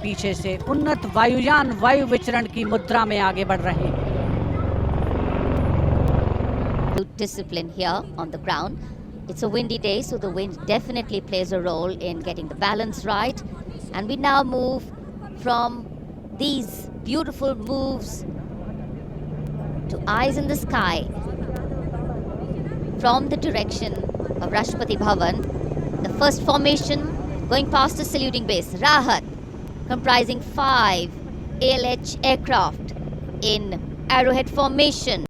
पीछे से उन्नत वायुयान वायु विचरण की मुद्रा में आगे बढ़ रहे हैं। Discipline here on the ground. It's a windy day, so the wind definitely plays a role in getting the balance right. And we now move from these beautiful moves to eyes in the sky from the direction of Rashtrapati Bhavan. The first formation going past the saluting base, Rahat, comprising 5 ALH aircraft in arrowhead formation.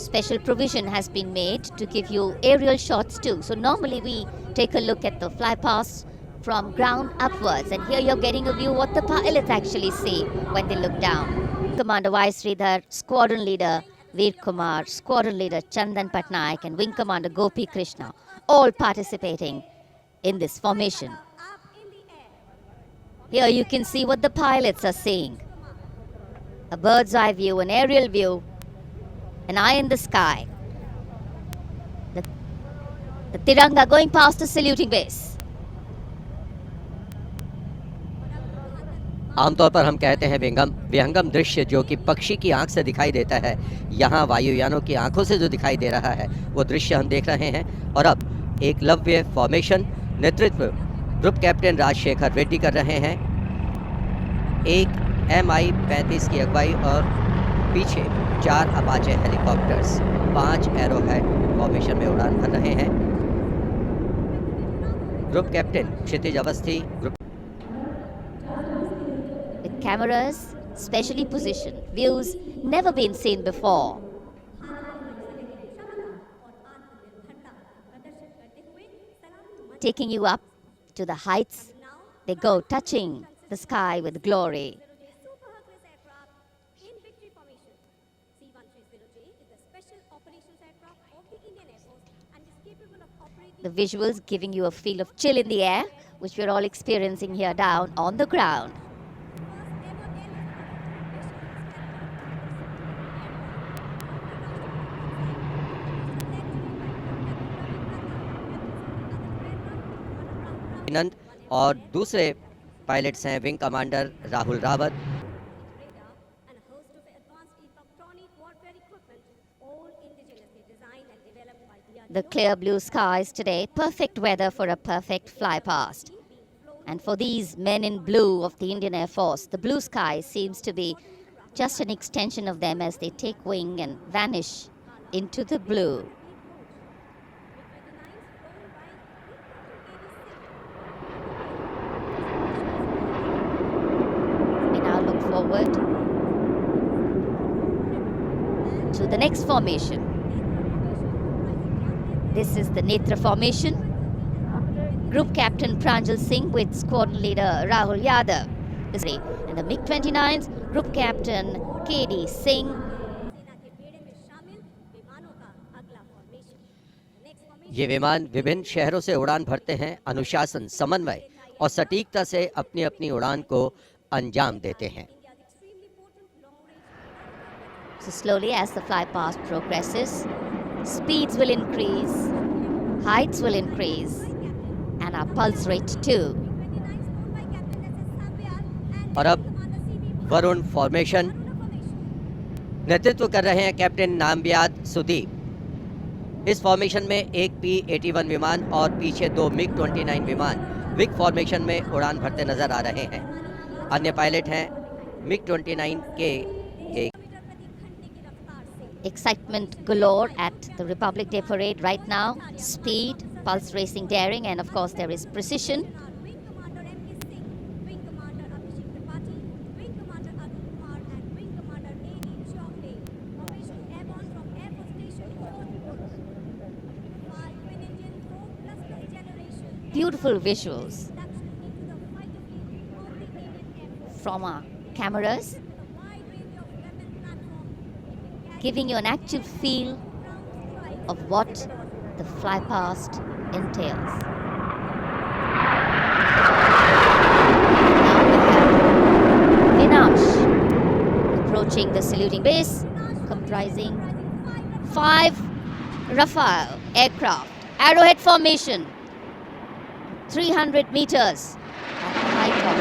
Special provision has been made to give you aerial shots too. So normally we take a look at the flypast from ground upwards, and here you're getting a view what the pilots actually see when they look down. Commander Y. Sridhar, Squadron Leader Veer Kumar, Squadron Leader Chandan Patnaik, and Wing Commander Gopi Krishna, all participating in this formation. Here you can see what the pilots are seeing. A bird's eye view, an aerial view, an eye in the sky. The Tiranga going past the saluting base. आमतौर पर हम कहते हैं विहंगम दृश्य जो कि पक्षी की आंख से दिखाई देता है, यहाँ वायुयानों की आंखों से जो दिखाई दे रहा है वो दृश्य हम देख रहे हैं। और अब एकलव्य फॉर्मेशन नेतृत्व ग्रुप कैप्टन राजशेखर रेड्डी कर रहे हैं। एक MI-35 की अगुवाई और पीछे 4 अपाचे हेलीकॉप्टर्स 5 एरोहेड फॉर्मेशन में उड़ान भर रहे हैं। Group captain Kshitij Awasthi group With cameras specially positioned, views never been seen before. Taking you up to the heights, they go touching the sky with glory. The visuals giving you a feel of chill in the air, which we're all experiencing here down on the ground. नंद और दूसरे pilots हैं wing commander Rahul Rawat. The clear blue skies today, perfect weather for a perfect fly past. And for these men in blue of the Indian Air Force, the blue sky seems to be just an extension of them as they take wing and vanish into the blue. We now look forward to the next formation. This is the Netra formation. Group Captain Pranjal Singh with Squadron Leader Rahul Yadav. And the MiG-29's Group Captain KD Singh. ये विमान विभिन्न शहरों से उड़ान भरते हैं, अनुशासन, समन्वय और सटीकता से अपनी अपनी उड़ान को अंजाम देते हैं। So slowly as the fly past progresses, speeds will increase, heights will increase, and our pulse rate too. और अब वरुण फॉर्मेशन नेतृत्व कर रहे हैं कैप्टन नामबियाद सुदीप। इस फॉर्मेशन में एक P-81 विमान और पीछे 2 MiG-29 विमान विग फॉर्मेशन में उड़ान भरते नजर आ रहे हैं। अन्य पायलट हैं MiG-29 के एक Excitement galore at the Republic Day Parade right now. Speed, pulse racing, daring, and of course there is precision. Beautiful visuals from our cameras, giving you an actual feel of what the fly past entails. Now we have Vinash approaching the saluting base, comprising 5 Rafale aircraft, arrowhead formation, 300 meters at the height of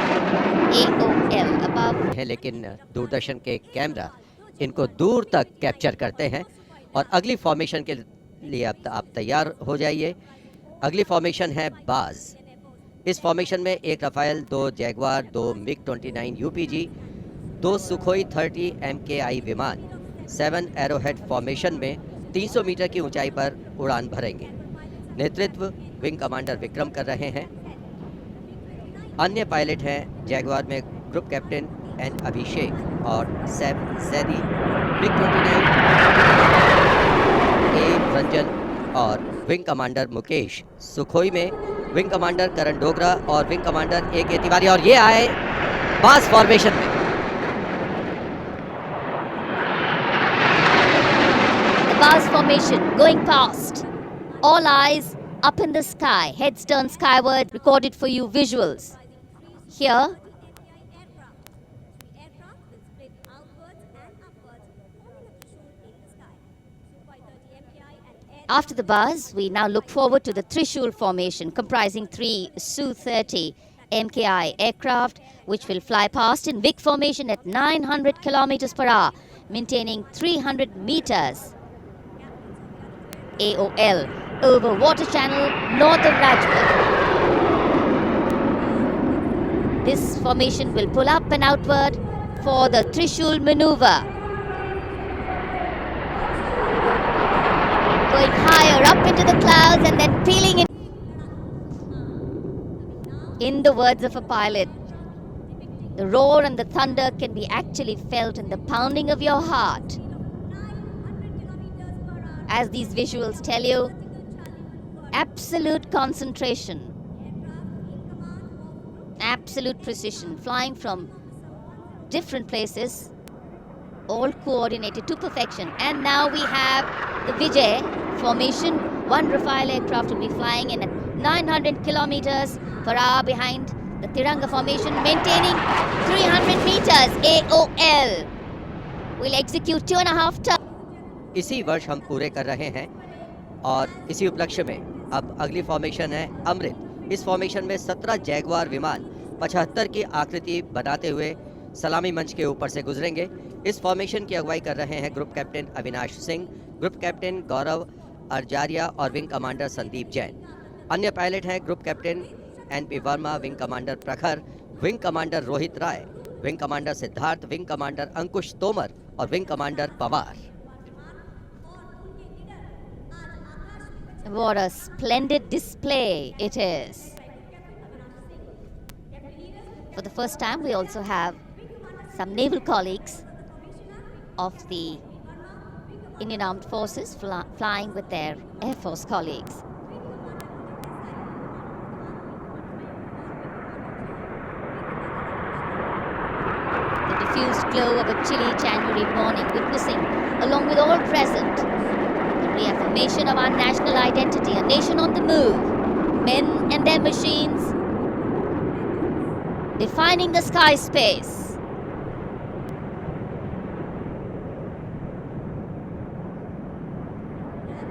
AOL above. है, लेकिन दूरदर्शन के camera इनको दूर तक capture करते हैं। और अगली फॉर्मेशन के लिए अब आप तैयार हो जाइए। अगली फॉर्मेशन है बाज। इस फॉर्मेशन में एक Rafale, 2 Jaguar, 2 MiG-29 UPG, 2 Sukhoi 30 MKI विमान 7 एरोहेड फॉर्मेशन में 300 मीटर की ऊंचाई पर उड़ान भरेंगे। नेतृत्व विंग कमांडर विक्रम कर रहे हैं। अन्य पायलट हैं जैगवार में ग्रुप कैप्टन एन अभिषेक और सैफ जैदी, MiG-29 ए रंजन और विंग कमांडर मुकेश, सुखोई में विंग कमांडर करण डोगरा और विंग कमांडर ए के तिवारी। और ये आए बाज फॉर्मेशन में। The Baz formation going past. All eyes up in the sky, heads turned skyward, recorded for you visuals. Here, after the Baz, we now look forward to the Trishul formation, comprising 3 Su-30 MKI aircraft, which will fly past in big formation at 900 kilometers per hour, maintaining 300 meters AOL over water channel north of Rajput. This formation will pull up and outward for the Trishul maneuver. Going higher up into the clouds and then peeling in. In the words of a pilot, the roar and the thunder can be actually felt in the pounding of your heart. As these visuals tell you, absolute concentration, absolute precision, flying from different places, all coordinated to perfection. And now we have the Vijay formation. 1 Rafale aircraft will be flying in at 900 kilometers per hour behind the Tiranga formation, maintaining 300 meters AOL. We'll execute 2.5 turns. इसी वर्ष हम पूरे कर रहे हैं और इसी उपलक्ष्य में अब अगली फॉर्मेशन है अमृत। इस फॉर्मेशन में 17 जैगवार विमान 75 की आकृति बनाते हुए सलामी मंच के ऊपर से गुजरेंगे। इस फॉर्मेशन की अगुवाई कर रहे हैं group captain Avinash Singh, group captain Gaurav Arjaria और विंग कमांडर संदीप जैन। अन्य पायलट हैं group captain NP Verma, wing commander Prakhar, wing commander Rohit Rai, wing commander Siddharth, wing commander Ankush Tomar और wing commander Pawar. What a splendid display it is. For the first time, we also have some naval colleagues of the Indian Armed Forces flying with their Air Force colleagues. The diffused glow of a chilly January morning, witnessing, along with all present, the reaffirmation of our national identity, a nation on the move, men and their machines, defining the sky space.